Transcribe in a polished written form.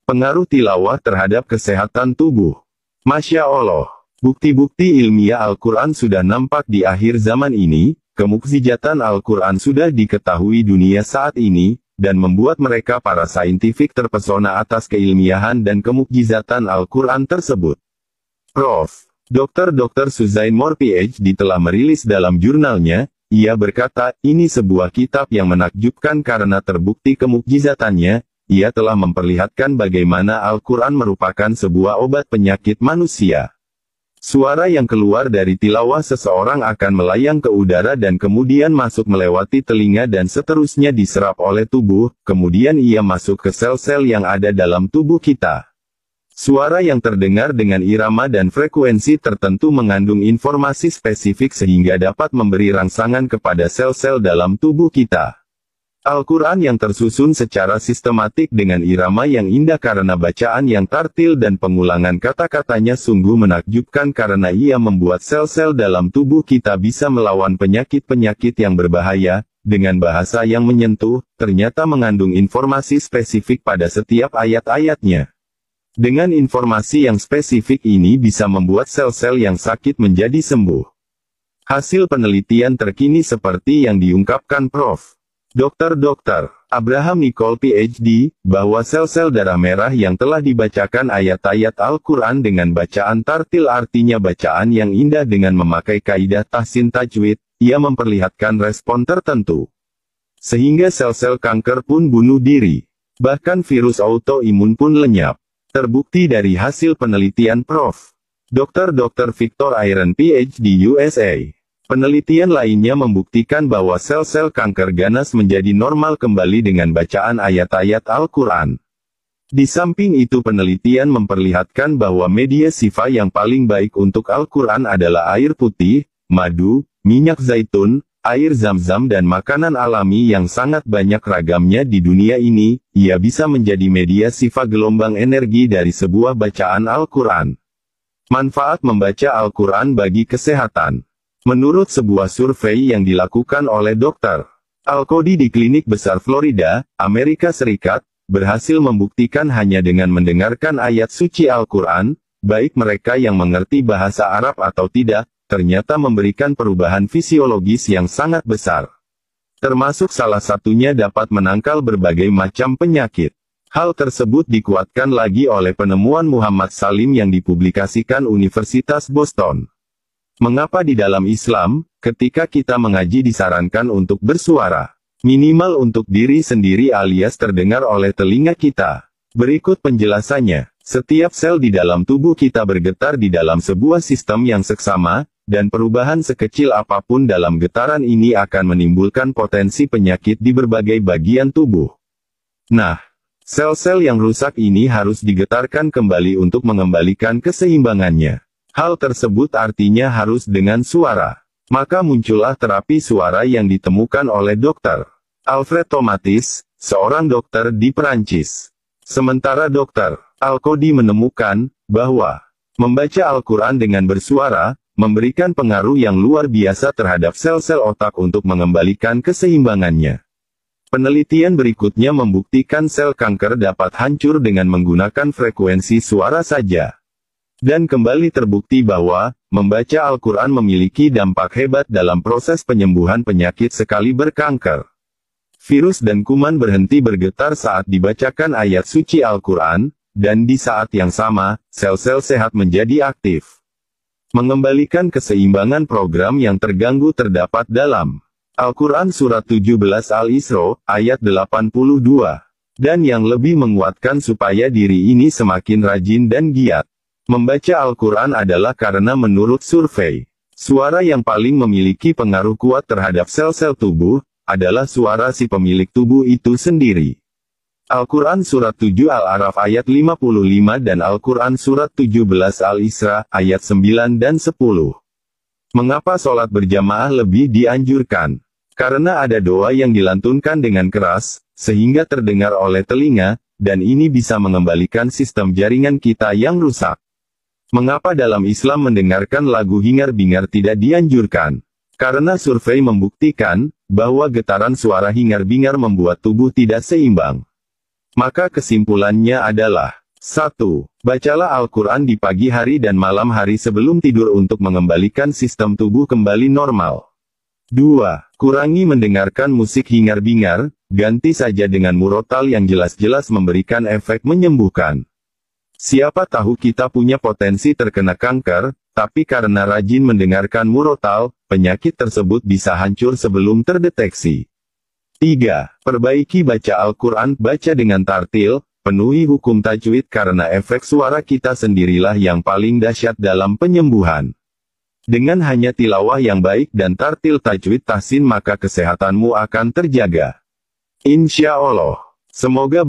Pengaruh tilawah terhadap kesehatan tubuh. Masya Allah. Bukti-bukti ilmiah Al-Quran sudah nampak di akhir zaman ini, kemukjizatan Al-Quran sudah diketahui dunia saat ini, dan membuat mereka para saintifik terpesona atas keilmiahan dan kemukjizatan Al-Quran tersebut. Prof. Dr. Suzain Moore PhD telah merilis dalam jurnalnya, ia berkata, ini sebuah kitab yang menakjubkan karena terbukti kemukjizatannya, ia telah memperlihatkan bagaimana Al-Quran merupakan sebuah obat penyakit manusia. Suara yang keluar dari tilawah seseorang akan melayang ke udara dan kemudian masuk melewati telinga dan seterusnya diserap oleh tubuh, kemudian ia masuk ke sel-sel yang ada dalam tubuh kita. Suara yang terdengar dengan irama dan frekuensi tertentu mengandung informasi spesifik sehingga dapat memberi rangsangan kepada sel-sel dalam tubuh kita. Al-Quran yang tersusun secara sistematik dengan irama yang indah karena bacaan yang tartil dan pengulangan kata-katanya sungguh menakjubkan karena ia membuat sel-sel dalam tubuh kita bisa melawan penyakit-penyakit yang berbahaya, dengan bahasa yang menyentuh, ternyata mengandung informasi spesifik pada setiap ayat-ayatnya. Dengan informasi yang spesifik ini bisa membuat sel-sel yang sakit menjadi sembuh. Hasil penelitian terkini seperti yang diungkapkan Prof. Dr. Abraham Nicole PhD, bahwa sel-sel darah merah yang telah dibacakan ayat-ayat Al-Quran dengan bacaan tartil artinya bacaan yang indah dengan memakai kaidah tahsin tajwid, ia memperlihatkan respon tertentu. Sehingga sel-sel kanker pun bunuh diri. Bahkan virus autoimun pun lenyap. Terbukti dari hasil penelitian Prof. Dr. Victor Iron PhD USA. Penelitian lainnya membuktikan bahwa sel-sel kanker ganas menjadi normal kembali dengan bacaan ayat-ayat Al-Quran. Di samping itu penelitian memperlihatkan bahwa media sifa yang paling baik untuk Al-Quran adalah air putih, madu, minyak zaitun, air zam-zam dan makanan alami yang sangat banyak ragamnya di dunia ini, ia bisa menjadi media sifa gelombang energi dari sebuah bacaan Al-Quran. Manfaat membaca Al-Quran bagi kesehatan. Menurut sebuah survei yang dilakukan oleh Dr. Al-Qodi di Klinik Besar Florida, Amerika Serikat, berhasil membuktikan hanya dengan mendengarkan ayat suci Al-Quran, baik mereka yang mengerti bahasa Arab atau tidak, ternyata memberikan perubahan fisiologis yang sangat besar. Termasuk salah satunya dapat menangkal berbagai macam penyakit. Hal tersebut dikuatkan lagi oleh penemuan Muhammad Salim yang dipublikasikan Universitas Boston. Mengapa di dalam Islam, ketika kita mengaji disarankan untuk bersuara, minimal untuk diri sendiri alias terdengar oleh telinga kita? Berikut penjelasannya. Setiap sel di dalam tubuh kita bergetar di dalam sebuah sistem yang seksama, dan perubahan sekecil apapun dalam getaran ini akan menimbulkan potensi penyakit di berbagai bagian tubuh. Nah, sel-sel yang rusak ini harus digetarkan kembali untuk mengembalikan keseimbangannya. Hal tersebut artinya harus dengan suara. Maka muncullah terapi suara yang ditemukan oleh Dr. Alfred Tomatis, seorang dokter di Perancis. Sementara Dr. Al-Qodi menemukan bahwa membaca Al-Quran dengan bersuara memberikan pengaruh yang luar biasa terhadap sel-sel otak untuk mengembalikan keseimbangannya. Penelitian berikutnya membuktikan sel kanker dapat hancur dengan menggunakan frekuensi suara saja. Dan kembali terbukti bahwa membaca Al-Quran memiliki dampak hebat dalam proses penyembuhan penyakit sekali berkanker. Virus dan kuman berhenti bergetar saat dibacakan ayat suci Al-Quran, dan di saat yang sama, sel-sel sehat menjadi aktif. Mengembalikan keseimbangan program yang terganggu terdapat dalam Al-Quran Surat 17 Al-Isra, ayat 82. Dan yang lebih menguatkan supaya diri ini semakin rajin dan giat. Membaca Al-Quran adalah karena menurut survei, suara yang paling memiliki pengaruh kuat terhadap sel-sel tubuh, adalah suara si pemilik tubuh itu sendiri. Al-Quran Surat 7 Al-Araf ayat 55 dan Al-Quran Surat 17 Al-Isra, ayat 9 dan 10. Mengapa sholat berjamaah lebih dianjurkan? Karena ada doa yang dilantunkan dengan keras, sehingga terdengar oleh telinga, dan ini bisa mengembalikan sistem jaringan kita yang rusak. Mengapa dalam Islam mendengarkan lagu hingar-bingar tidak dianjurkan? Karena survei membuktikan bahwa getaran suara hingar-bingar membuat tubuh tidak seimbang. Maka kesimpulannya adalah 1. Bacalah Al-Quran di pagi hari dan malam hari sebelum tidur untuk mengembalikan sistem tubuh kembali normal. 2. Kurangi mendengarkan musik hingar-bingar, ganti saja dengan murotal yang jelas-jelas memberikan efek menyembuhkan. Siapa tahu kita punya potensi terkena kanker, tapi karena rajin mendengarkan murotal, penyakit tersebut bisa hancur sebelum terdeteksi. 3. Perbaiki baca Al-Quran, baca dengan tartil, penuhi hukum tajwid karena efek suara kita sendirilah yang paling dahsyat dalam penyembuhan. Dengan hanya tilawah yang baik dan tartil tajwid tahsin maka kesehatanmu akan terjaga. Insya Allah. Semoga